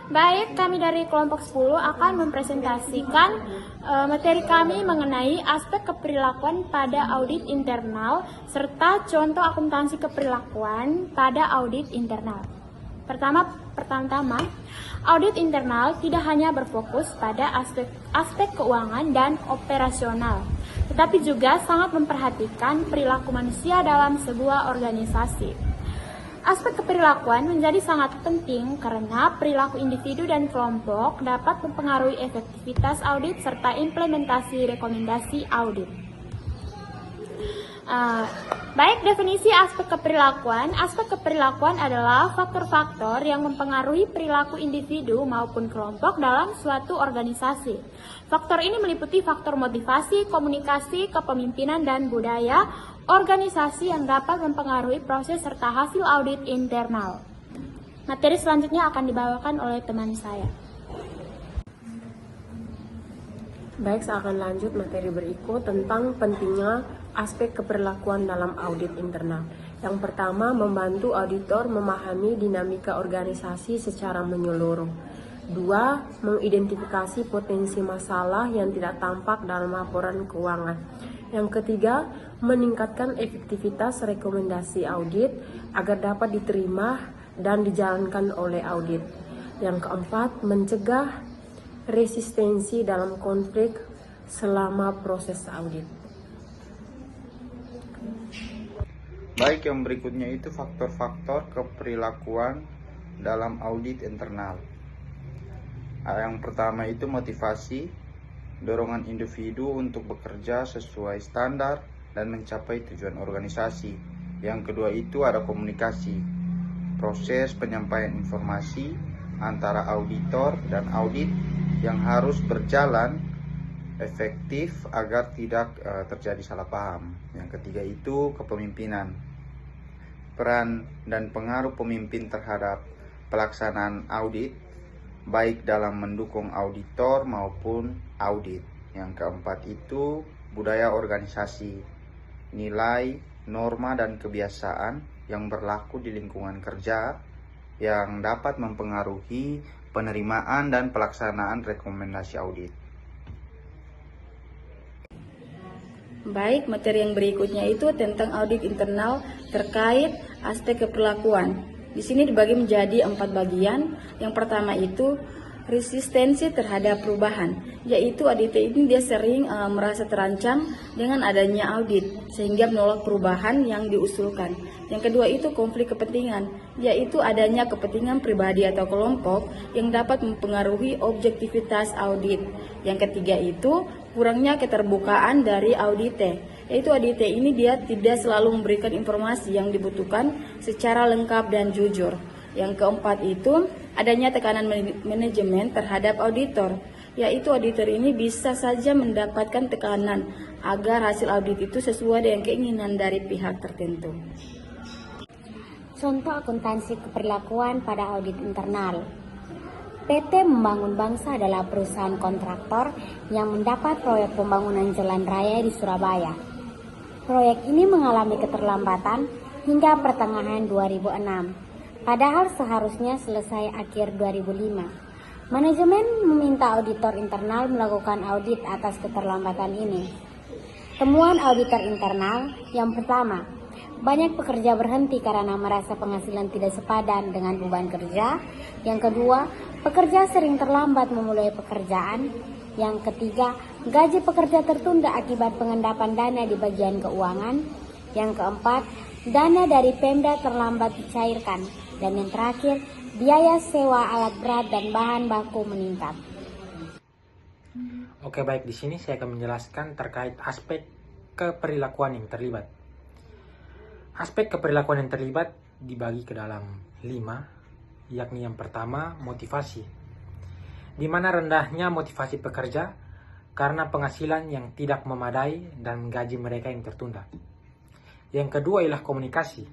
Baik, kami dari kelompok 10 akan mempresentasikan materi kami mengenai aspek keperilakuan pada audit internal serta contoh akuntansi keperilakuan pada audit internal. Pertama-tama, audit internal tidak hanya berfokus pada aspek keuangan dan operasional, tetapi juga sangat memperhatikan perilaku manusia dalam sebuah organisasi. Aspek keperilakuan menjadi sangat penting karena perilaku individu dan kelompok dapat mempengaruhi efektivitas audit serta implementasi rekomendasi audit. Baik, definisi aspek keperilakuan. Aspek keperilakuan adalah faktor-faktor yang mempengaruhi perilaku individu maupun kelompok dalam suatu organisasi. Faktor ini meliputi faktor motivasi, komunikasi, kepemimpinan, dan budaya organisasi yang dapat mempengaruhi proses serta hasil audit internal. Materi selanjutnya akan dibawakan oleh teman saya. Baik, saya akan lanjut materi berikut tentang pentingnya aspek keperilakuan dalam audit internal. Yang pertama, membantu auditor memahami dinamika organisasi secara menyeluruh. 2. Mengidentifikasi potensi masalah yang tidak tampak dalam laporan keuangan. Yang ketiga, meningkatkan efektivitas rekomendasi audit agar dapat diterima dan dijalankan oleh audit. Yang keempat, mencegah resistensi dalam konflik selama proses audit. Baik, yang berikutnya itu faktor-faktor keperilakuan dalam audit internal. Yang pertama itu motivasi, dorongan individu untuk bekerja sesuai standar dan mencapai tujuan organisasi. Yang kedua itu ada komunikasi, proses penyampaian informasi antara auditor dan audit yang harus berjalan efektif agar tidak terjadi salah paham. Yang ketiga itu kepemimpinan, peran dan pengaruh pemimpin terhadap pelaksanaan audit, baik dalam mendukung auditor maupun audit. Yang keempat itu budaya organisasi, nilai, norma, dan kebiasaan yang berlaku di lingkungan kerja yang dapat mempengaruhi penerimaan dan pelaksanaan rekomendasi audit. Baik, materi yang berikutnya itu tentang audit internal terkait aspek keperilakuan. Di sini dibagi menjadi 4 bagian. Yang pertama itu resistensi terhadap perubahan, yaitu audit ini dia sering merasa terancam dengan adanya audit sehingga menolak perubahan yang diusulkan. Yang kedua itu konflik kepentingan, yaitu adanya kepentingan pribadi atau kelompok yang dapat mempengaruhi objektivitas audit. Yang ketiga itu kurangnya keterbukaan dari audite, yaitu audite ini dia tidak selalu memberikan informasi yang dibutuhkan secara lengkap dan jujur. Yang keempat itu adanya tekanan manajemen terhadap auditor, yaitu auditor ini bisa saja mendapatkan tekanan agar hasil audit itu sesuai dengan keinginan dari pihak tertentu. Contoh akuntansi keperilakuan pada audit internal. PT Membangun Bangsa adalah perusahaan kontraktor yang mendapat proyek pembangunan jalan raya di Surabaya. Proyek ini mengalami keterlambatan hingga pertengahan 2006, padahal seharusnya selesai akhir 2005. Manajemen meminta auditor internal melakukan audit atas keterlambatan ini. Temuan auditor internal yang pertama, banyak pekerja berhenti karena merasa penghasilan tidak sepadan dengan beban kerja. Yang kedua, pekerja sering terlambat memulai pekerjaan. Yang ketiga, gaji pekerja tertunda akibat pengendapan dana di bagian keuangan. Yang keempat, dana dari Pemda terlambat dicairkan. Dan yang terakhir, biaya sewa alat berat dan bahan baku meningkat. Oke, baik, di sini saya akan menjelaskan terkait aspek keperilakuan yang terlibat. Aspek keperilakuan yang terlibat dibagi ke dalam 5, yakni yang pertama motivasi, di mana rendahnya motivasi pekerja karena penghasilan yang tidak memadai dan gaji mereka yang tertunda. Yang kedua ialah komunikasi,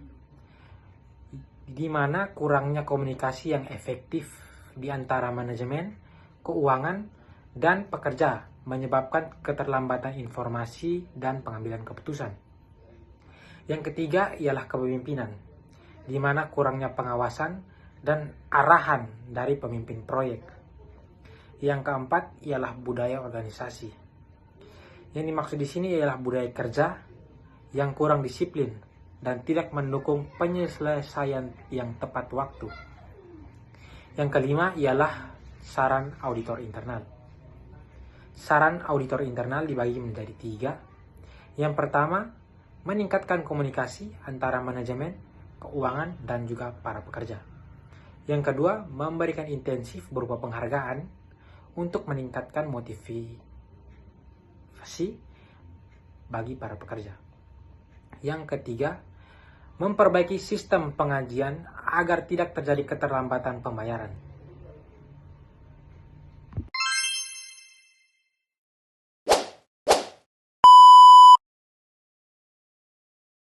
di mana kurangnya komunikasi yang efektif di antara manajemen, keuangan, dan pekerja menyebabkan keterlambatan informasi dan pengambilan keputusan. Yang ketiga ialah kepemimpinan, di mana kurangnya pengawasan dan arahan dari pemimpin proyek. Yang keempat ialah budaya organisasi. Yang dimaksud di sini ialah budaya kerja yang kurang disiplin dan tidak mendukung penyelesaian yang tepat waktu. Yang kelima ialah saran auditor internal. Saran auditor internal dibagi menjadi 3. Yang pertama, meningkatkan komunikasi antara manajemen, keuangan, dan juga para pekerja. Yang kedua, memberikan intensif berupa penghargaan untuk meningkatkan motivasi bagi para pekerja. Yang ketiga, memperbaiki sistem pengajian agar tidak terjadi keterlambatan pembayaran.